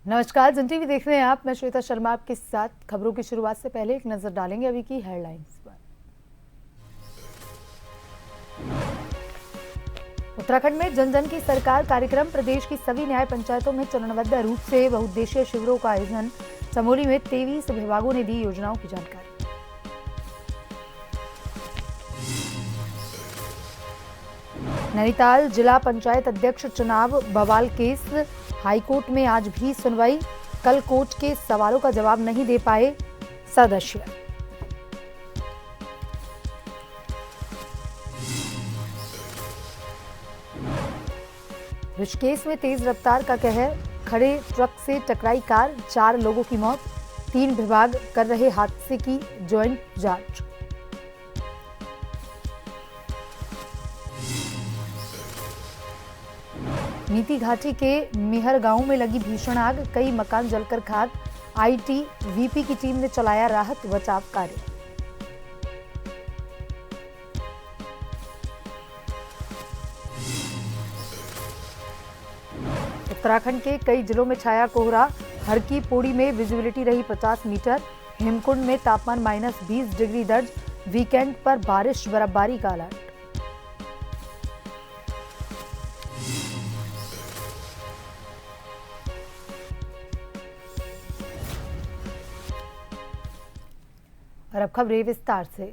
नमस्कार, जन टीवी देख रहे हैं आप। मैं श्वेता शर्मा आपके साथ। खबरों की शुरुआत से पहले एक नजर डालेंगे अभी की हेडलाइंस पर। उत्तराखंड में जन जन की सरकार कार्यक्रम। प्रदेश की सभी न्याय पंचायतों में चरणबद्ध रूप से बहुउद्देशीय शिविरों का आयोजन। चमोली में 23 विभागों ने दी योजनाओं की जानकारी। नैनीताल जिला पंचायत अध्यक्ष चुनाव बवाल केस। हाईकोर्ट में आज भी सुनवाई। कल कोर्ट के सवालों का जवाब नहीं दे पाए सदस्य। ऋषिकेश में तेज रफ्तार का कहर। खड़े ट्रक से टकराई कार, 4 लोगों की मौत। 3 विभाग कर रहे हादसे की ज्वाइंट जांच। नीति घाटी के मेहर गांव में लगी भीषण आग। कई मकान जलकर खाक। आईटीबीपी की टीम ने चलाया राहत बचाव कार्य। उत्तराखंड के कई जिलों में छाया कोहरा। हर की पौड़ी में विजिबिलिटी रही 50 मीटर। हेमकुंड में तापमान -20 डिग्री दर्ज। वीकेंड पर बारिश बर्फबारी का अलर्ट। और अब खबरें विस्तार से।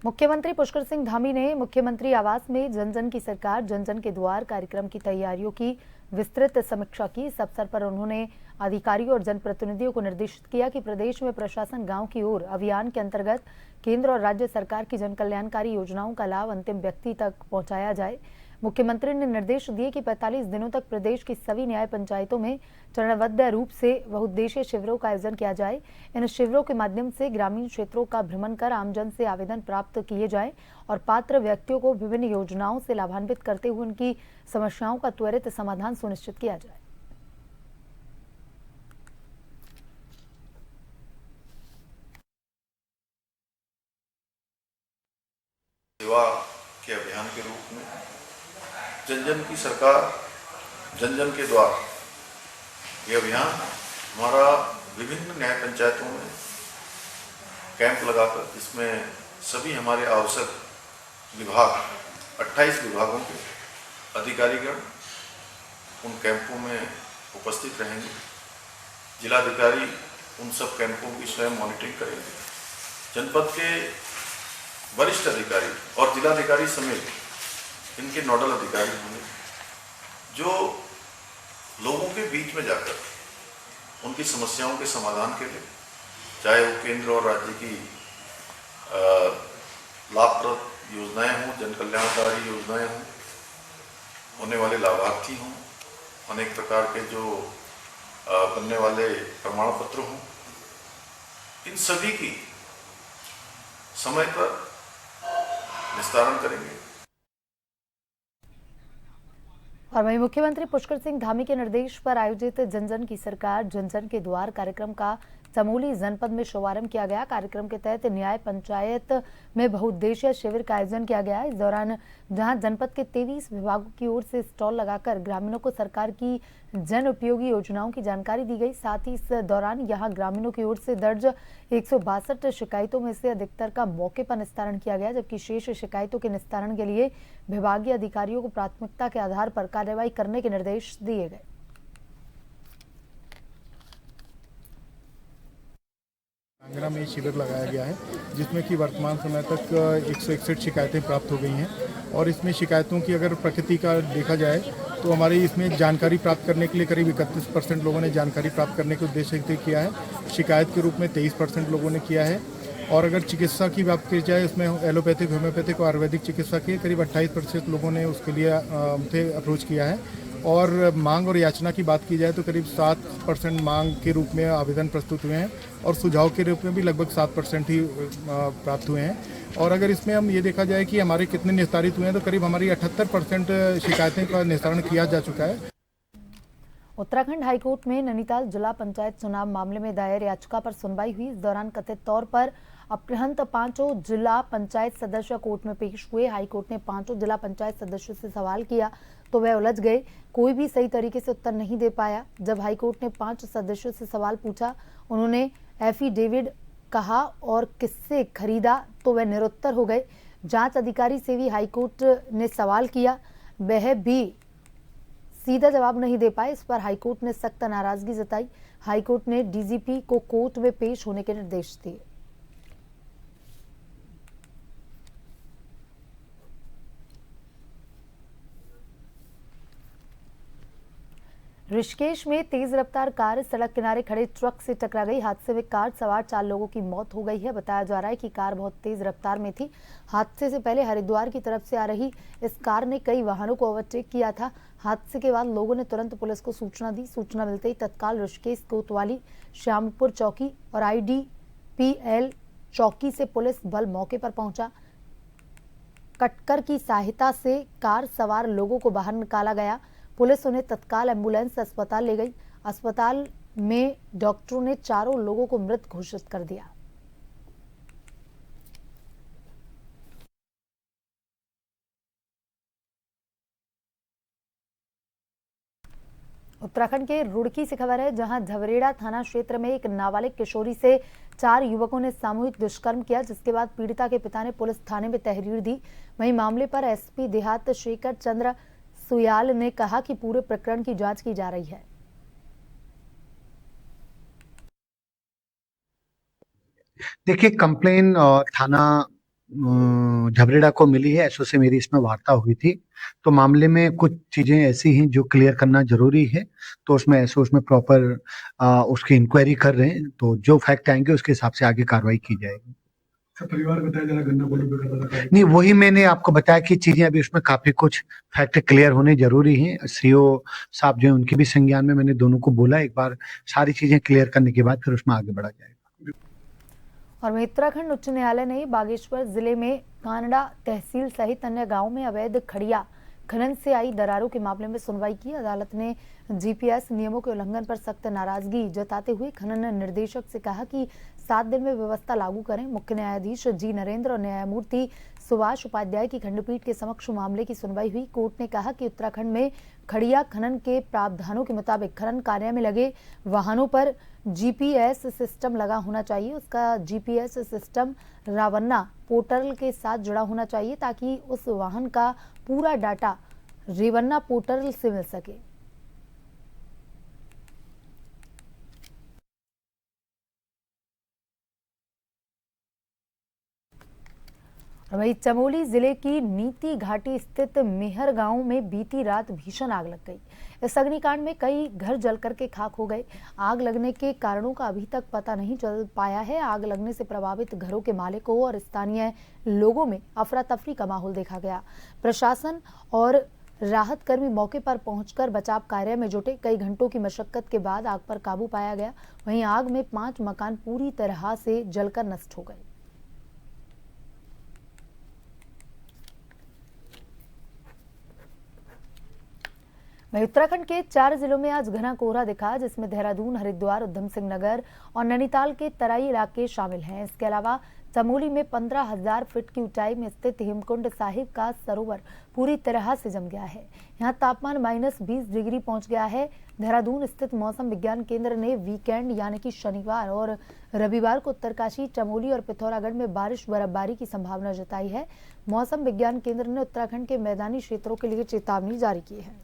मुख्यमंत्री पुष्कर सिंह धामी ने मुख्यमंत्री आवास में जन जन की सरकार जन जन के द्वार कार्यक्रम की तैयारियों की विस्तृत समीक्षा की। इस अवसर पर उन्होंने अधिकारियों और जनप्रतिनिधियों को निर्देशित किया कि प्रदेश में प्रशासन गांव की ओर अभियान के अंतर्गत केंद्र और राज्य सरकार की जनकल्याणकारी योजनाओं का लाभ अंतिम व्यक्ति तक पहुंचाया जाए। मुख्यमंत्री ने निर्देश दिए कि 45 दिनों तक प्रदेश की सभी न्याय पंचायतों में चरणबद्ध रूप से बहुउद्देशीय शिविरों का आयोजन किया जाए। इन शिविरों के माध्यम से ग्रामीण क्षेत्रों का भ्रमण कर आमजन से आवेदन प्राप्त किए जाएं और पात्र व्यक्तियों को विभिन्न योजनाओं से लाभान्वित करते हुए उनकी समस्याओं का त्वरित समाधान सुनिश्चित किया जाए। सेवा के अभियान के रूप में जन जन की सरकार जन जन के द्वार, ये अभियान हमारा विभिन्न न्याय पंचायतों में कैंप लगाकर, इसमें सभी हमारे आवश्यक विभाग 28 विभागों के अधिकारीगण उन कैंपों में उपस्थित रहेंगे। जिलाधिकारी उन सब कैंपों की स्वयं मॉनिटरिंग करेंगे। जनपद के वरिष्ठ अधिकारी और जिलाधिकारी समेत इनके नोडल अधिकारी होंगे, जो लोगों के बीच में जाकर उनकी समस्याओं के समाधान के लिए, चाहे वो केंद्र और राज्य की लाभप्रद योजनाएं हों, जन कल्याणकारी योजनाएं हों, होने वाले लाभार्थी हों, अनेक प्रकार के जो बनने वाले प्रमाण पत्र हों, इन सभी की समय पर निस्तारण करेंगे। और वहीं मुख्यमंत्री पुष्कर सिंह धामी के निर्देश पर आयोजित जन जन की सरकार जन जन के द्वार कार्यक्रम का चमोली जनपद में शुभारंभ किया गया। कार्यक्रम के तहत न्याय पंचायत में बहुउद्देशीय शिविर का आयोजन किया गया। इस दौरान जहां जनपद के 23 विभागों की ओर से स्टॉल लगाकर ग्रामीणों को सरकार की जन उपयोगी योजनाओं की जानकारी दी गई। साथ ही इस दौरान यहां ग्रामीणों की ओर से दर्ज 162 शिकायतों में से अधिकतर का मौके पर निस्तारण किया गया, जबकि शेष शिकायतों के निस्तारण के लिए विभागीय अधिकारियों को प्राथमिकता के आधार पर कार्रवाई करने के निर्देश दिए गए। कांगड़ा में शिविर लगाया गया है, जिसमें कि वर्तमान समय तक 161 शिकायतें प्राप्त हो गई हैं। और इसमें शिकायतों की अगर प्रकृति का देखा जाए तो हमारी इसमें जानकारी प्राप्त करने के लिए करीब 31% लोगों ने जानकारी प्राप्त करने के उद्देश्य से किया है। शिकायत के रूप में 23% लोगों ने किया है। और अगर चिकित्सा की बात की जाए, उसमें एलोपैथिक, होम्योपैथिक और आयुर्वेदिक चिकित्सा के करीब 28% लोगों ने उसके लिए हमसे अप्रोच किया है। और मांग और याचना की बात की जाए तो करीब 7% मांग के रूप में आवेदन प्रस्तुत हुए हैं और सुझाव के रूप में भी लगभग 7% ही प्राप्त हुए हैं। और अगर इसमें हम ये देखा जाए कि हमारे कितने निस्तारित हुए हैं तो करीब हमारी 78% शिकायतें का निस्तारण किया जा चुका है। उत्तराखंड हाईकोर्ट में नैनीताल जिला पंचायत चुनाव मामले में दायर याचिका पर सुनवाई हुई। इस दौरान कथित तौर पर अपहृत पांचों जिला पंचायत सदस्य कोर्ट में पेश हुए। हाईकोर्ट ने पांचों जिला पंचायत सदस्यों से सवाल किया तो वे उलझ गए, कोई भी सही तरीके से उत्तर नहीं दे पाया। जब हाईकोर्ट ने 5 सदस्यों से सवाल पूछा, उन्होंने एफिडेविट कहा और किससे खरीदा तो वे निरुत्तर हो गए। जांच अधिकारी से भी हाईकोर्ट ने सवाल किया, वह भी सीधा जवाब नहीं दे पाए। इस पर हाईकोर्ट ने सख्त नाराजगी जताई। हाईकोर्ट ने डीजीपी को कोर्ट में पेश होने के निर्देश दिए। ऋषिकेश में तेज रफ्तार कार सड़क किनारे खड़े ट्रक से टकरा गई। हादसे में कार सवार 4 लोगों की मौत हो गई है। बताया जा रहा है कि कार बहुत तेज रफ्तार में थी। हादसे से पहले हरिद्वार की तरफ से आ रही इस कार ने कई वाहनों को ओवरटेक किया था। हादसे के बाद लोगों ने तुरंत पुलिस को सूचना दी। सूचना मिलते ही तत्काल ऋषिकेश कोतवाली, श्यामपुर चौकी और IDPL चौकी से पुलिस बल मौके पर पहुंचा। कटकर की सहायता से कार सवार लोगों को बाहर निकाला गया। पुलिस उन्हें तत्काल एम्बुलेंस अस्पताल ले गई। अस्पताल में डॉक्टरों ने 4 लोगों को मृत घोषित कर दिया। उत्तराखंड के रुड़की से खबर है, जहां झवरेड़ा थाना क्षेत्र में एक नाबालिग किशोरी से 4 युवकों ने सामूहिक दुष्कर्म किया, जिसके बाद पीड़िता के पिता ने पुलिस थाने में तहरीर दी। वहीं मामले पर SP देहात शेखर चंद्र सुयाल ने कहा कि पूरे प्रकरण की जांच की जा रही है। देखिए, कंप्लेन थाना झबरेड़ा को मिली है। SO से मेरी इसमें वार्ता हुई थी, तो मामले में कुछ चीजें ऐसी हैं जो क्लियर करना जरूरी है, तो उसमें SO उसमें प्रॉपर उसकी इंक्वायरी कर रहे हैं। तो जो फैक्ट आएंगे उसके हिसाब से आगे कार्रवाई की जाएगी। परिवार बताया जरा गन्ना बोली पे कर रहा था। नहीं, वही मैंने आपको बताया कि चीजें अभी उसमें काफी कुछ फैक्ट क्लियर होने जरूरी हैं। CO साहब जो है उनके भी संज्ञान में मैंने दोनों को बोला, एक बार सारी चीजें क्लियर करने के बाद फिर उसमें आगे बढ़ा जाएगा। और वहीं उत्तराखंड उच्च न्यायालय ने बागेश्वर जिले में कानड़ा तहसील सहित अन्य गांवों में अवैध खड़िया खनन से आई दरारों के मामले में सुनवाई की। अदालत ने GPS नियमों के उल्लंघन पर सख्त नाराजगी जताते हुए खनन निर्देशक से कहा कि 7 दिन में व्यवस्था लागू करें। मुख्य न्यायाधीश G नरेंद्र और न्यायमूर्ति सुभाष उपाध्याय की खंडपीठ के समक्ष मामले की सुनवाई हुई। कोर्ट ने कहा कि उत्तराखंड में खड़िया खनन के प्रावधानों के मुताबिक खनन कार्य में लगे वाहनों पर GPS सिस्टम लगा होना चाहिए। उसका GPS सिस्टम रावन्ना पोर्टल के साथ जुड़ा होना चाहिए, ताकि उस वाहन का पूरा डाटा रेवन्ना पोर्टल से मिल सके। वहीं चमोली जिले की नीति घाटी स्थित मेहर गांव में बीती रात भीषण आग लग गई। इस अग्निकांड में कई घर जलकर के खाक हो गए। आग लगने के कारणों का अभी तक पता नहीं चल पाया है। आग लगने से प्रभावित घरों के मालिकों और स्थानीय लोगों में अफरा तफरी का माहौल देखा गया। प्रशासन और राहत कर्मी मौके पर पहुंचकर बचाव कार्य में जुटे। कई घंटों की मशक्कत के बाद आग पर काबू पाया गया। वहीं आग में 5 मकान पूरी तरह से जलकर नष्ट हो गए। वहीं उत्तराखंड के 4 जिलों में आज घना कोहरा दिखा, जिसमें देहरादून, हरिद्वार, उधम सिंह नगर और नैनीताल के तराई इलाके शामिल हैं। इसके अलावा चमोली में 15,000 फीट की ऊंचाई में स्थित हेमकुंड साहिब का सरोवर पूरी तरह से जम गया है। यहां तापमान -20 डिग्री पहुंच गया है। देहरादून स्थित मौसम विज्ञान केंद्र ने वीकेंड यानी कि शनिवार और रविवार को उत्तरकाशी, चमोली और पिथौरागढ़ में बारिश बर्फबारी की संभावना जताई है। मौसम विज्ञान केंद्र ने उत्तराखंड के मैदानी क्षेत्रों के लिए चेतावनी जारी की है।